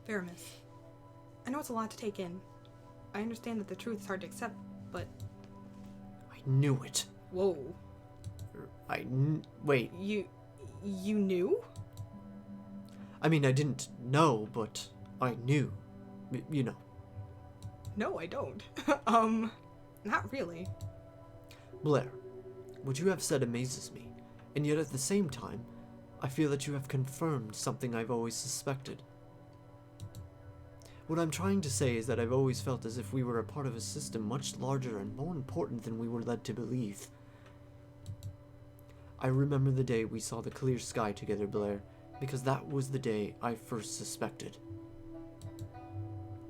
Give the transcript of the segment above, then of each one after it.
Veramus, I know it's a lot to take in. I understand that the truth is hard to accept, but... I knew it. Whoa. Wait. You knew? I mean, I didn't know, but I knew. You know. No, I don't. Not really. Blair, what you have said amazes me, and yet at the same time, I feel that you have confirmed something I've always suspected. What I'm trying to say is that I've always felt as if we were a part of a system much larger and more important than we were led to believe. I remember the day we saw the clear sky together, Blair, because that was the day I first suspected.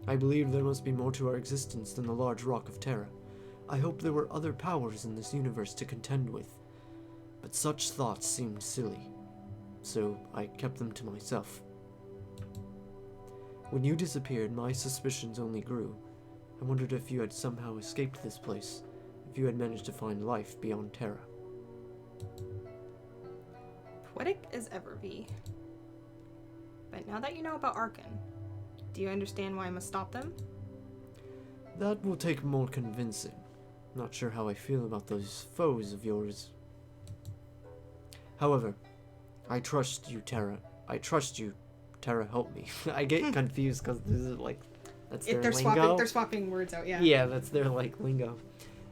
I believed there must be more to our existence than the large rock of Terra. I hoped there were other powers in this universe to contend with, but such thoughts seemed silly, so I kept them to myself. When you disappeared, my suspicions only grew. I wondered if you had somehow escaped this place, if you had managed to find life beyond Terra. Poetic as ever, V. But now that you know about Arkan, do you understand why I must stop them? That will take more convincing. Not sure how I feel about those foes of yours. However, I trust you, Terra. I trust you. Terra, help me. I get confused because this is like, that's their lingo. They're swapping words out, yeah. Yeah, that's their like lingo.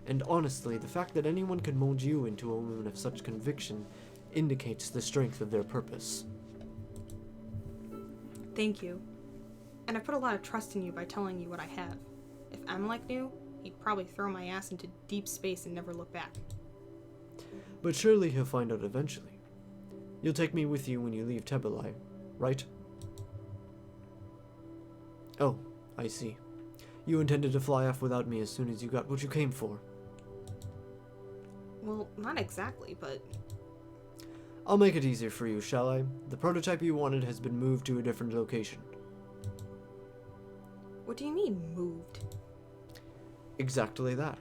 And honestly, the fact that anyone could mold you into a woman of such conviction indicates the strength of their purpose. Thank you. And I put a lot of trust in you by telling you what I have. If Amalek knew, he'd probably throw my ass into deep space and never look back. But surely he'll find out eventually. You'll take me with you when you leave Tebelai, right? Oh, I see. You intended to fly off without me as soon as you got what you came for. Well, not exactly, but... I'll make it easier for you, shall I? The prototype you wanted has been moved to a different location. What do you mean, moved? Exactly that.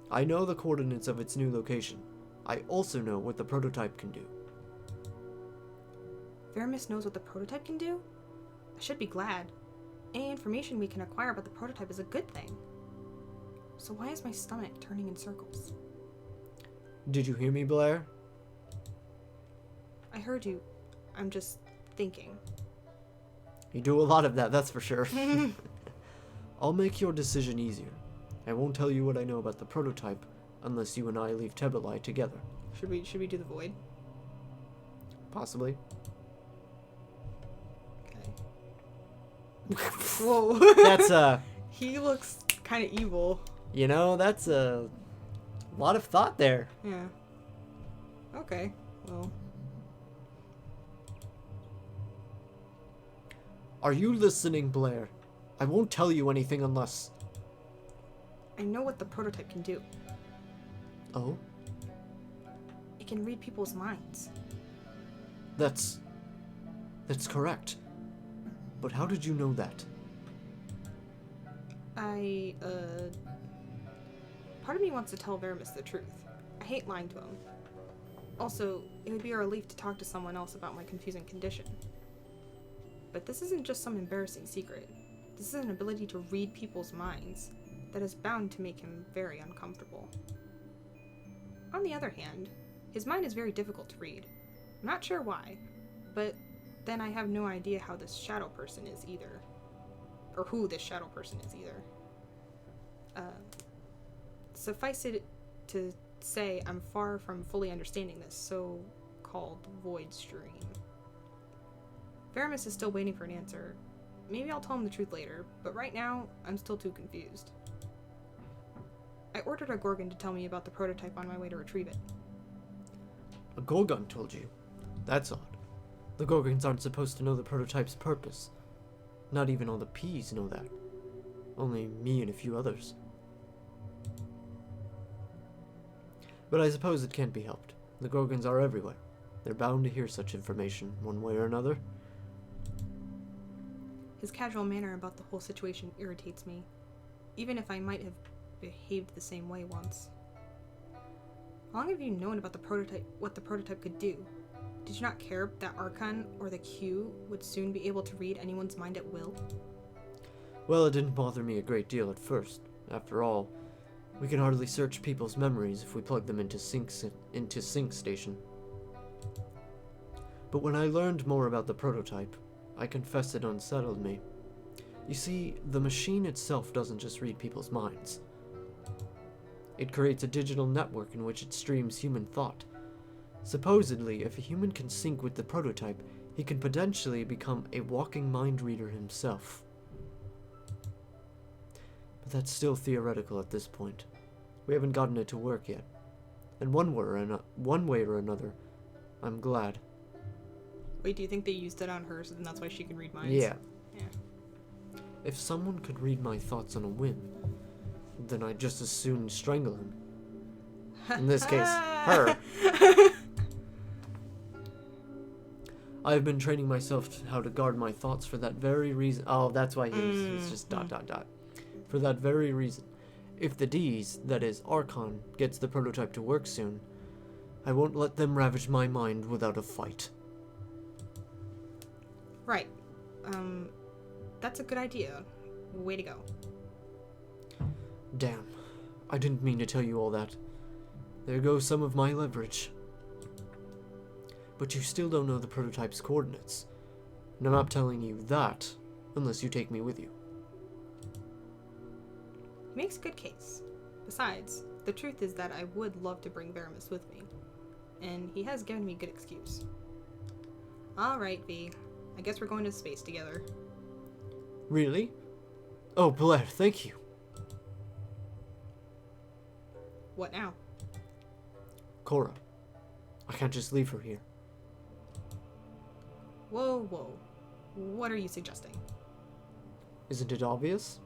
I know the coordinates of its new location. I also know what the prototype can do. Veramus knows what the prototype can do? I should be glad. Any information we can acquire about the prototype is a good thing. So why is my stomach turning in circles? Did you hear me, Blair? I heard you. I'm just thinking. You do a lot of that, that's for sure. I'll make your decision easier. I won't tell you what I know about the prototype unless you and I leave Tebelai together. Should we do the void? Possibly. Okay. Whoa. That's He looks kind of evil. You know, that's a lot of thought there. Yeah. Okay. Well. Are you listening, Blair? I won't tell you anything unless... I know what the prototype can do. Oh? It can read people's minds. That's correct. But how did you know that? Part of me wants to tell Veramus the truth. I hate lying to him. Also, it would be a relief to talk to someone else about my confusing condition. But this isn't just some embarrassing secret. This is an ability to read people's minds that is bound to make him very uncomfortable. On the other hand, his mind is very difficult to read. I'm not sure why, but then I have no idea how this shadow person is either. Or who this shadow person is either. Suffice it to say, I'm far from fully understanding this so-called void stream. Veramus is still waiting for an answer. Maybe I'll tell him the truth later, but right now, I'm still too confused. I ordered a Gorgon to tell me about the prototype on my way to retrieve it. A Gorgon told you? That's odd. The Gorgons aren't supposed to know the prototype's purpose. Not even all the Ps know that. Only me and a few others. But I suppose it can't be helped. The Gorgons are everywhere. They're bound to hear such information, one way or another. His casual manner about the whole situation irritates me, even if I might have behaved the same way once. How long have you known about the prototype, what the prototype could do? Did Did you not care that Archon or the Q would soon be able to read anyone's mind at will? Well, it didn't bother me a great deal at first. After all, we can hardly search people's memories if we plug them into Sync Station. But when I learned more about the prototype, I confess it unsettled me. You see, the machine itself doesn't just read people's minds. It creates a digital network in which it streams human thought. Supposedly, if a human can sync with the prototype, he can potentially become a walking mind reader himself. But that's still theoretical at this point. We haven't gotten it to work yet. And one way or another, I'm glad. Wait, do you think they used it on her, so then that's why she can read minds? Yeah. Yeah. If someone could read my thoughts on a whim, then I'd just as soon strangle him. In this case, her. I have been training myself how to guard my thoughts for that very reason. Oh, that's why he was just ... For that very reason. If the D's, that is, Archon, gets the prototype to work soon, I won't let them ravage my mind without a fight. Right. That's a good idea. Way to go. Damn. I didn't mean to tell you all that. There goes some of my leverage. But you still don't know the prototype's coordinates. And I'm not telling you that unless you take me with you. He makes a good case. Besides, the truth is that I would love to bring Veramus with me. And he has given me good excuse. Alright, V. I guess we're going to space together. Really? Oh, Blair, thank you. What now? Cora. I can't just leave her here. Whoa, whoa. What are you suggesting? Isn't it obvious?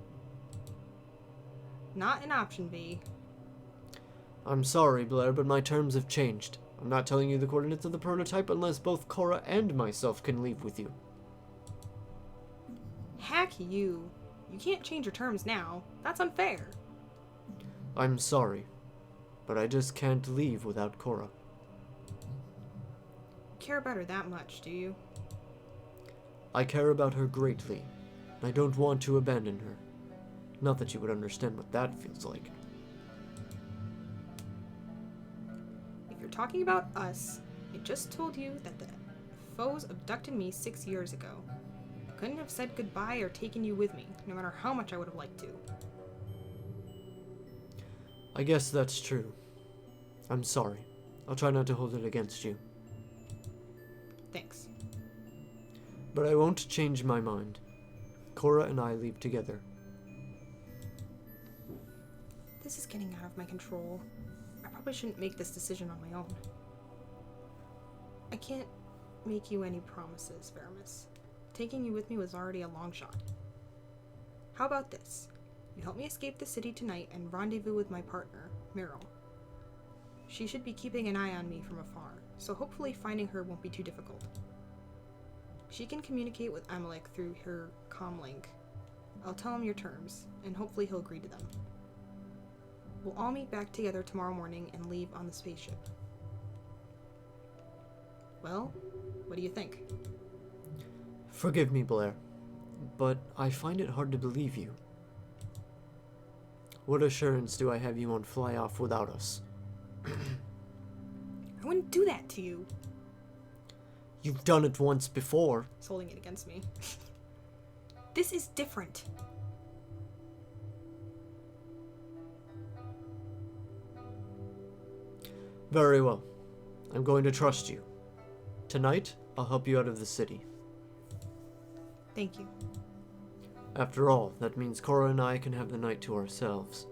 Not an option, V. I'm sorry, Blair, but my terms have changed. I'm not telling you the coordinates of the prototype unless both Cora and myself can leave with you. Heck you. You can't change your terms now. That's unfair. I'm sorry, but I just can't leave without Cora. You care about her that much, do you? I care about her greatly, and I don't want to abandon her. Not that you would understand what that feels like. If you're talking about us, I just told you that the foes abducted me 6 years ago. I couldn't have said goodbye or taken you with me, no matter how much I would have liked to. I guess that's true. I'm sorry. I'll try not to hold it against you. Thanks. But I won't change my mind. Cora and I leave together. This is getting out of my control. I probably shouldn't make this decision on my own. I can't make you any promises, Veramus. Taking you with me was already a long shot. How about this? You help me escape the city tonight and rendezvous with my partner, Meryl. She should be keeping an eye on me from afar, so hopefully finding her won't be too difficult. She can communicate with Amalek through her comlink. I'll tell him your terms, and hopefully he'll agree to them. We'll all meet back together tomorrow morning and leave on the spaceship. Well, what do you think? Forgive me, Blair, but I find it hard to believe you. What assurance do I have you won't fly off without us? I wouldn't do that to you. You've done it once before. He's holding it against me. This is different. Very well. I'm going to trust you. Tonight, I'll help you out of the city. Thank you. After all, that means Cora and I can have the night to ourselves.